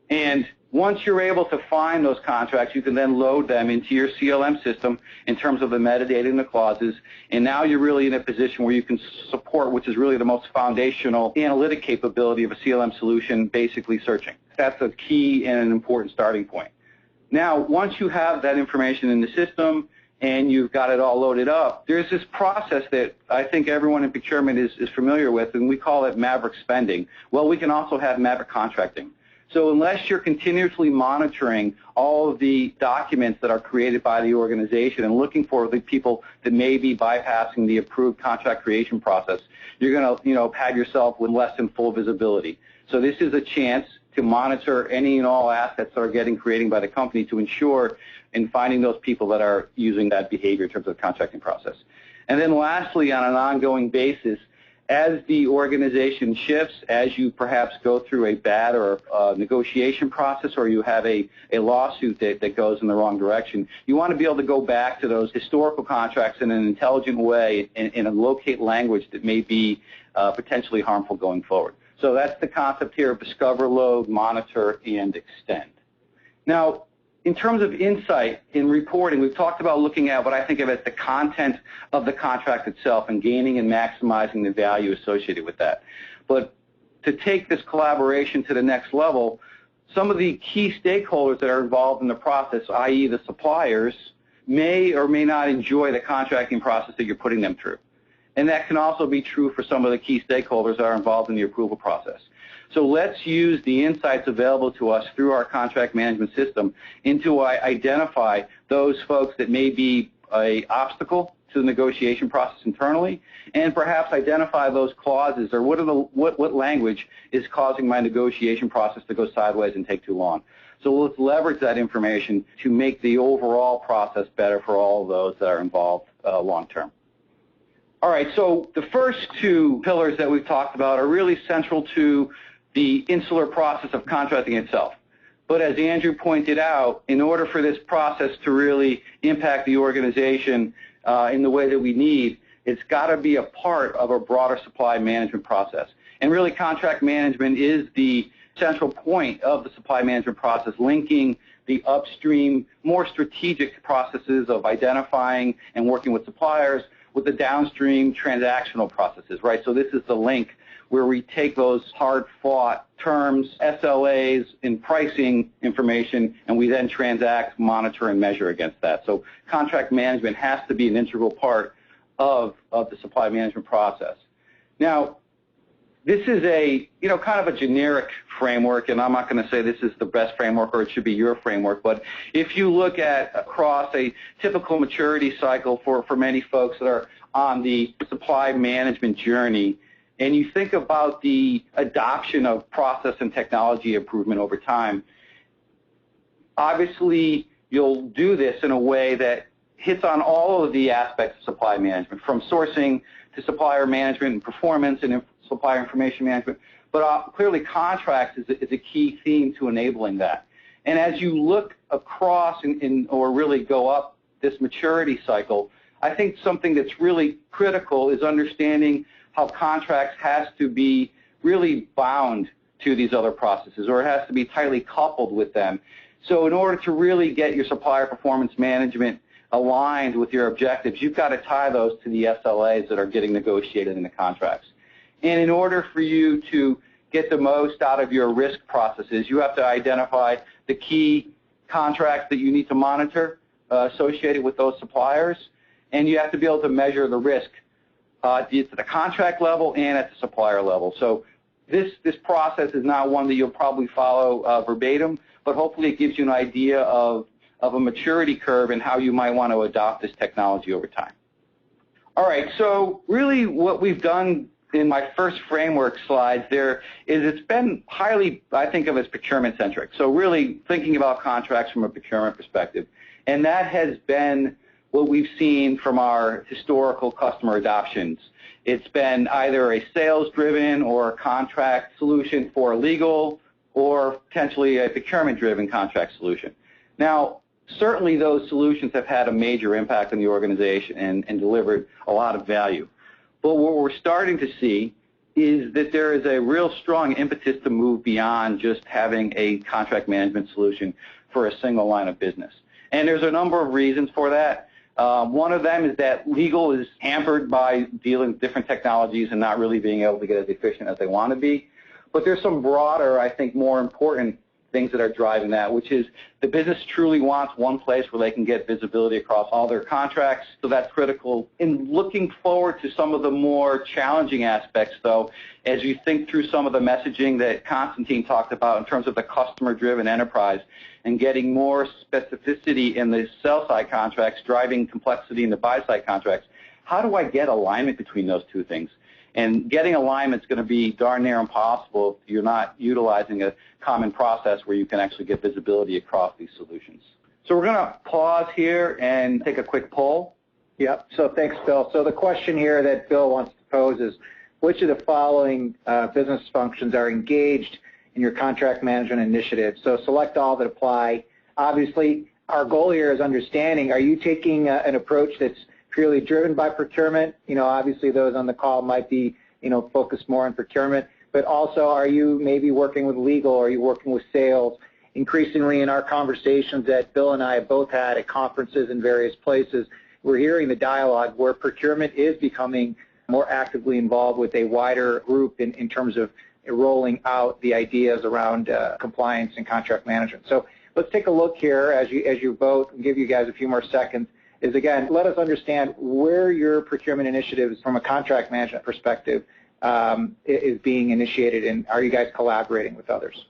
And once you're able to find those contracts, you can then load them into your CLM system in terms of the metadata and the clauses. And now you're really in a position where you can support, which is really the most foundational analytic capability of a CLM solution, basically searching. That's a key and an important starting point. Now, once you have that information in the system and you've got it all loaded up, there's this process that I think everyone in procurement is familiar with, and we call it maverick spending. Well, we can also have maverick contracting. So unless you're continuously monitoring all of the documents that are created by the organization and looking for the people that may be bypassing the approved contract creation process, you're going to, pad yourself with less than full visibility. So this is a chance to monitor any and all assets that are getting created by the company to ensure in finding those people that are using that behavior in terms of the contracting process. And then lastly, on an ongoing basis, as the organization shifts, as you perhaps go through a bad or negotiation process or you have a lawsuit that goes in the wrong direction, you want to be able to go back to those historical contracts in an intelligent way and locate language that may be potentially harmful going forward. So that's the concept here of discover, load, monitor, and extend. Now, in terms of insight in reporting, we've talked about looking at what I think of as the content of the contract itself and gaining and maximizing the value associated with that. But to take this collaboration to the next level, some of the key stakeholders that are involved in the process, i.e. the suppliers, may or may not enjoy the contracting process that you're putting them through. And that can also be true for some of the key stakeholders that are involved in the approval process. So let's use the insights available to us through our contract management system to identify those folks that may be an obstacle to the negotiation process internally, and perhaps identify those clauses or what language is causing my negotiation process to go sideways and take too long. So let's leverage that information to make the overall process better for all of those that are involved long term. All right, so the first two pillars that we've talked about are really central to the insular process of contracting itself. But as Andrew pointed out, in order for this process to really impact the organization in the way that we need, it's got to be a part of a broader supply management process. And really contract management is the central point of the supply management process, linking the upstream, more strategic processes of identifying and working with suppliers with the downstream transactional processes, right? So this is the link where we take those hard-fought terms, SLAs, and pricing information, and we then transact, monitor, and measure against that. So contract management has to be an integral part of the supply management process. Now, this is a, kind of a generic framework, and I'm not going to say this is the best framework or it should be your framework, but if you look at across a typical maturity cycle for many folks that are on the supply management journey, and you think about the adoption of process and technology improvement over time, obviously you'll do this in a way that hits on all of the aspects of supply management, from sourcing to supplier management and performance and supplier information management. But clearly contracts is a key theme to enabling that. And as you look across or really go up this maturity cycle, I think something that's really critical is understanding how contracts has to be really bound to these other processes, or it has to be tightly coupled with them. So in order to really get your supplier performance management aligned with your objectives, you've got to tie those to the SLAs that are getting negotiated in the contracts. And in order for you to get the most out of your risk processes, you have to identify the key contracts that you need to monitor associated with those suppliers, and you have to be able to measure the risk at the contract level and at the supplier level. So this process is not one that you'll probably follow verbatim, but hopefully it gives you an idea of a maturity curve and how you might want to adopt this technology over time. All right, so really what we've done in my first framework slides there is it's been highly, I think of as procurement-centric. So really thinking about contracts from a procurement perspective. And that has been what we've seen from our historical customer adoptions. It's been either a sales-driven or a contract solution for legal or potentially a procurement-driven contract solution. Now, certainly those solutions have had a major impact on the organization and delivered a lot of value. But what we're starting to see is that there is a real strong impetus to move beyond just having a contract management solution for a single line of business. And there's a number of reasons for that. One of them is that legal is hampered by dealing with different technologies and not really being able to get as efficient as they want to be. But there's some broader, I think, more important things that are driving that, which is the business truly wants one place where they can get visibility across all their contracts, so that's critical. In looking forward to some of the more challenging aspects, though, as you think through some of the messaging that Constantine talked about in terms of the customer-driven enterprise and getting more specificity in the sell-side contracts, driving complexity in the buy-side contracts, how do I get alignment between those two things? And getting alignment is going to be darn near impossible if you're not utilizing a common process where you can actually get visibility across these solutions. So we're going to pause here and take a quick poll. Yep. So thanks, Bill. So the question here that Bill wants to pose is, which of the following business functions are engaged in your contract management initiative? So select all that apply. Obviously, our goal here is understanding, are you taking an approach that's purely driven by procurement? Obviously those on the call might be, focused more on procurement, but also are you maybe working with legal, or are you working with sales? Increasingly in our conversations that Bill and I have both had at conferences in various places, we're hearing the dialogue where procurement is becoming more actively involved with a wider group in terms of rolling out the ideas around compliance and contract management. So let's take a look here as you vote, and give you guys a few more seconds. Is, again, let us understand where your procurement initiatives from a contract management perspective is being initiated, and are you guys collaborating with others?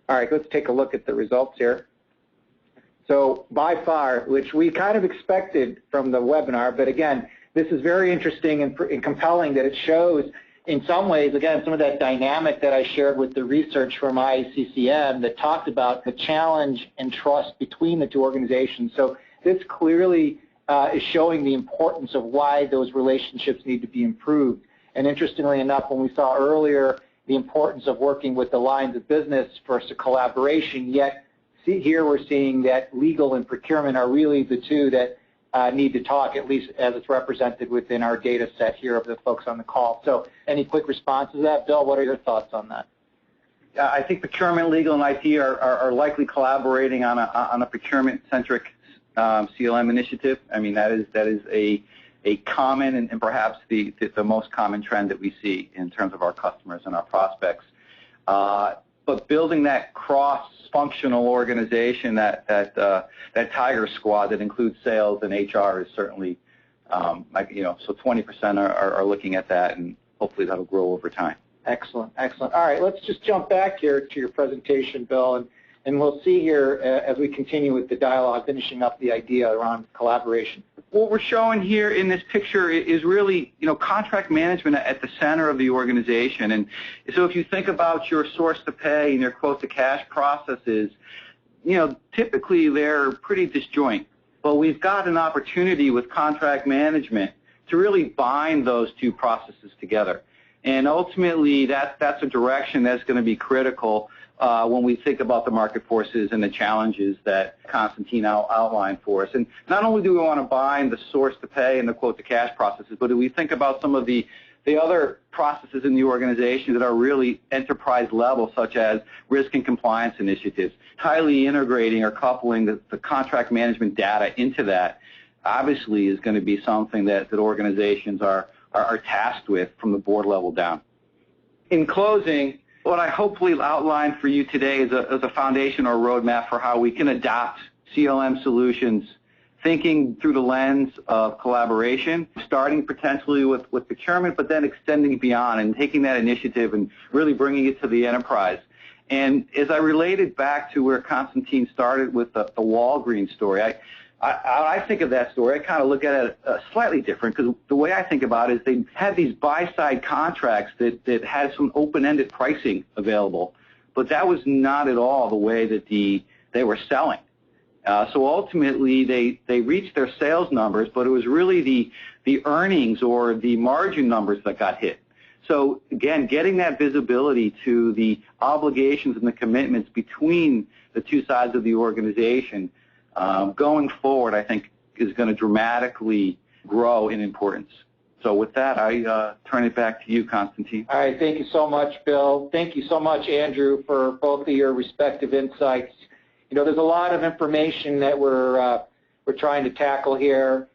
All right, let's take a look at the results here. So by far, which we kind of expected from the webinar, but again, this is very interesting and compelling that it shows in some ways, again, some of that dynamic that I shared with the research from ICCM that talked about the challenge and trust between the two organizations. So this clearly is showing the importance of why those relationships need to be improved. And interestingly enough, when we saw earlier the importance of working with the lines of business versus collaboration, yet here we're seeing that legal and procurement are really the two that need to talk, at least as it's represented within our data set here of the folks on the call. So any quick responses to that? Bill, what are your thoughts on that? I think procurement, legal, and IT are likely collaborating on a procurement-centric CLM initiative. I mean, that is a common and perhaps the most common trend that we see in terms of our customers and our prospects. But building that cross-functional organization, that tiger squad that includes sales and HR is certainly, so 20% are looking at that, and hopefully that'll grow over time. Excellent, excellent. All right, let's just jump back here to your presentation, Bill, and we'll see here as we continue with the dialogue, finishing up the idea around collaboration. What we're showing here in this picture is really, contract management at the center of the organization. And so if you think about your source to pay and your quote to cash processes, typically they're pretty disjoint. But we've got an opportunity with contract management to really bind those two processes together. And ultimately, that's a direction that's going to be critical when we think about the market forces and the challenges that Constantine outlined for us. And not only do we want to bind the source to pay and the quote to cash processes, but do we think about some of the other processes in the organization that are really enterprise level, such as risk and compliance initiatives, highly integrating or coupling the contract management data into that, obviously is going to be something that organizations are tasked with from the board level down. In closing, what I hopefully outlined for you today is a foundation or roadmap for how we can adopt CLM solutions, thinking through the lens of collaboration, starting potentially with procurement, but then extending beyond and taking that initiative and really bringing it to the enterprise. And as I related back to where Constantine started with the Walgreens story, I think of that story, I kind of look at it slightly different, because the way I think about it is they had these buy-side contracts that had some open-ended pricing available, but that was not at all the way that they were selling. So ultimately, they reached their sales numbers, but it was really the earnings or the margin numbers that got hit. So again, getting that visibility to the obligations and the commitments between the two sides of the organization going forward, I think, is going to dramatically grow in importance. So with that, I turn it back to you, Constantine. All right, thank you so much, Bill. Thank you so much, Andrew, for both of your respective insights. You know, there's a lot of information that we're trying to tackle here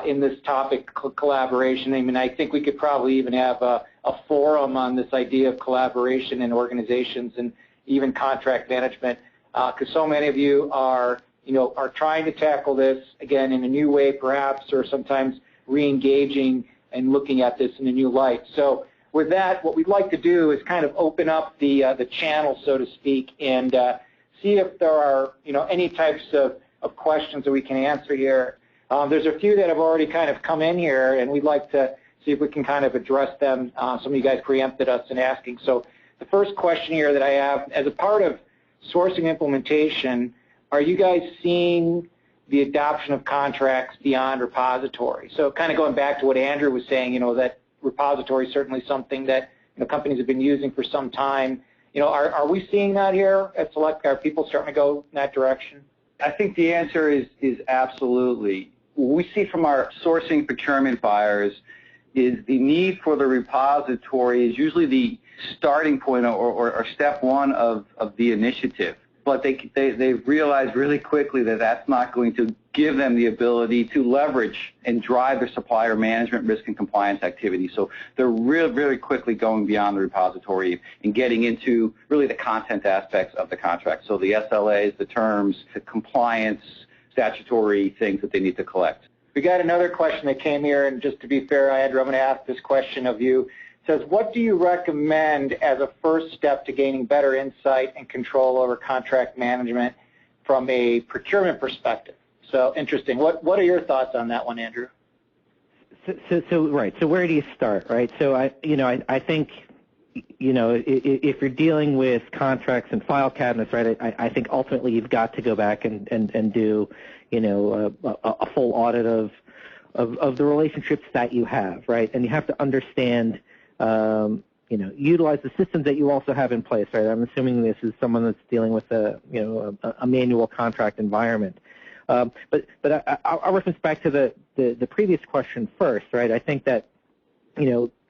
in this topic, collaboration. I mean, I think we could probably even have a forum on this idea of collaboration in organizations and even contract management, because so many of you are trying to tackle this, again, in a new way perhaps, or sometimes re-engaging and looking at this in a new light. So with that, what we'd like to do is kind of open up the channel, so to speak, and see if there are any types of questions that we can answer here. There's a few that have already kind of come in here, and we'd like to see if we can kind of address them. Some of you guys preempted us in asking. So the first question here that I have, as a part of sourcing implementation, are you guys seeing the adoption of contracts beyond repository? So kind of going back to what Andrew was saying, that repository is certainly something that companies have been using for some time. Are we seeing that here at Select? Are people starting to go in that direction? I think the answer is absolutely. What we see from our sourcing procurement buyers is the need for the repository is usually the starting point or step one of the initiative. But they've realized really quickly that that's not going to give them the ability to leverage and drive their supplier management, risk, and compliance activities. So they're really quickly going beyond the repository and getting into really the content aspects of the contract. So the SLAs, the terms, the compliance, statutory things that they need to collect. We got another question that came here, and just to be fair, Andrew, I'm going to ask this question of you. It says, what do you recommend as a first step to gaining better insight and control over contract management from a procurement perspective? So interesting. What are your thoughts on that one, Andrew? So right. So where do you start, right? So I think, if you're dealing with contracts and file cabinets, right, I think ultimately you've got to go back and do, a full audit of the relationships that you have, right? And you have to understand, utilize the systems that you also have in place, right? I'm assuming this is someone that's dealing with a manual contract environment. But I'll reference back to the previous question first, right? I think that,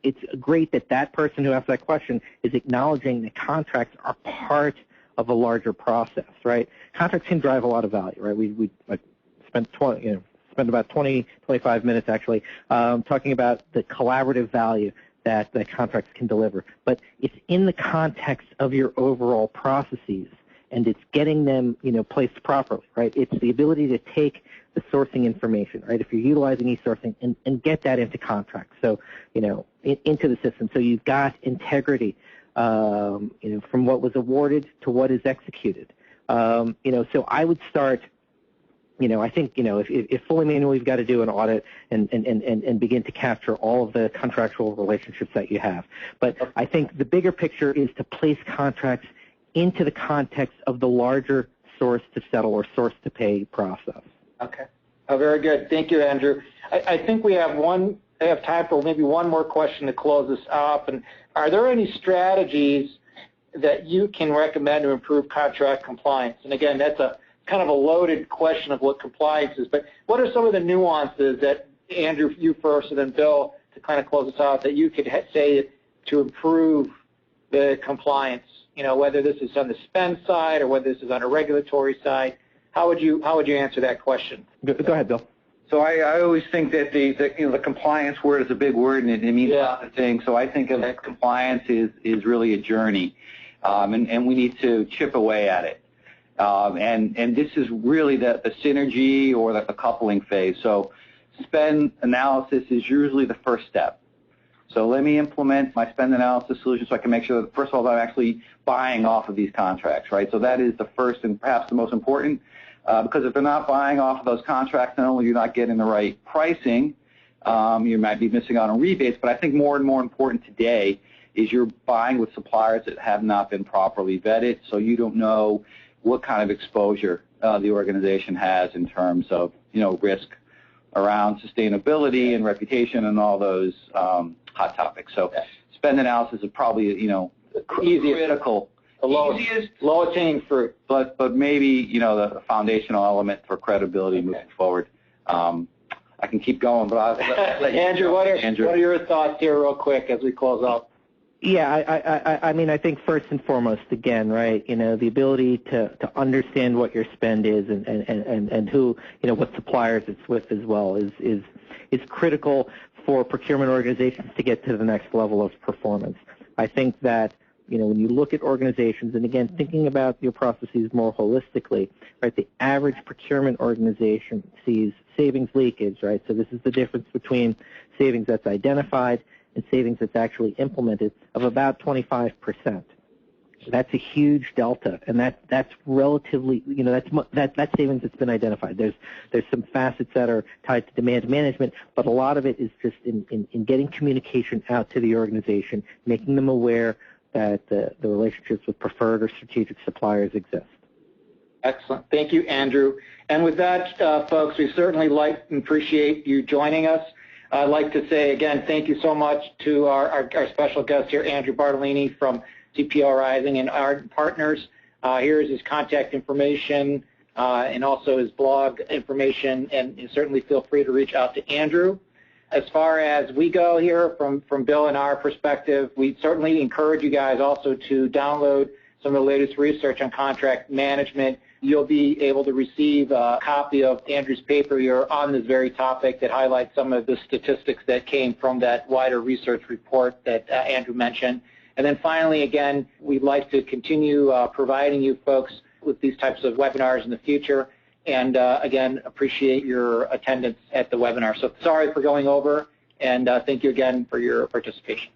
it's great that person who asked that question is acknowledging that contracts are part of a larger process, right? Contracts can drive a lot of value, right? We spent about 25 minutes actually talking about the collaborative value that the contracts can deliver. But it's in the context of your overall processes, and it's getting them, placed properly, right? It's the ability to take the sourcing information, right? If you're utilizing e-sourcing and get that into contracts, so, into the system. So you've got integrity, from what was awarded to what is executed. So I would start, I think, if fully manual, you've got to do an audit and begin to capture all of the contractual relationships that you have. But I think the bigger picture is to place contracts into the context of the larger source to settle or source to pay process. Okay. Oh, very good. Thank you, Andrew. I think we have time for maybe one more question to close this up. And are there any strategies that you can recommend to improve contract compliance? And again, that's a kind of a loaded question of what compliance is, but what are some of the nuances that, Andrew, you first, and then Bill, to kind of close us out, that you could say to improve the compliance, whether this is on the spend side or whether this is on a regulatory side? How would you answer that question? Go ahead, Bill. So I always think that the compliance word is a big word, and it means a lot of things. So I think of compliance is really a journey, and we need to chip away at it. And this is really the synergy or the coupling phase. So spend analysis is usually the first step. So let me implement my spend analysis solution so I can make sure that, first of all, that I'm actually buying off of these contracts, right? So that is the first and perhaps the most important. because if they're not buying off of those contracts, not only are you not getting the right pricing, you might be missing out on rebates, but I think more and more important today is you're buying with suppliers that have not been properly vetted, so you don't know what kind of exposure the organization has in terms of, risk around sustainability and reputation and all those hot topics. So spend analysis is probably, critical. The lowest hanging fruit. But maybe, the foundational element for credibility moving forward. I can keep going, but I'll let Andrew, what are your thoughts here real quick as we close out? Yeah, I mean, I think first and foremost, again, right, the ability to understand what your spend is and who, what suppliers it's with as well is critical for procurement organizations to get to the next level of performance. I think that, when you look at organizations, and again, thinking about your processes more holistically, right, the average procurement organization sees savings leakage, right? So this is the difference between savings that's identified and savings that's actually implemented of about 25%. That's a huge delta, and that's relatively, that's savings that's been identified. There's some facets that are tied to demand management, but a lot of it is just in getting communication out to the organization, making them aware that the relationships with preferred or strategic suppliers exist. Excellent. Thank you, Andrew. And with that, folks, we certainly like and appreciate you joining us. I'd like to say, again, thank you so much to our special guest here, Andrew Bartolini from CTO Rising and Arden Partners. Here is his contact information and also his blog information, and you certainly feel free to reach out to Andrew. As far as we go here from Bill and our perspective, we certainly encourage you guys also to download some of the latest research on contract management. You'll be able to receive a copy of Andrew's paper here on this very topic that highlights some of the statistics that came from that wider research report that Andrew mentioned. And then finally, again, we'd like to continue providing you folks with these types of webinars in the future. And again, appreciate your attendance at the webinar. So sorry for going over, and thank you again for your participation.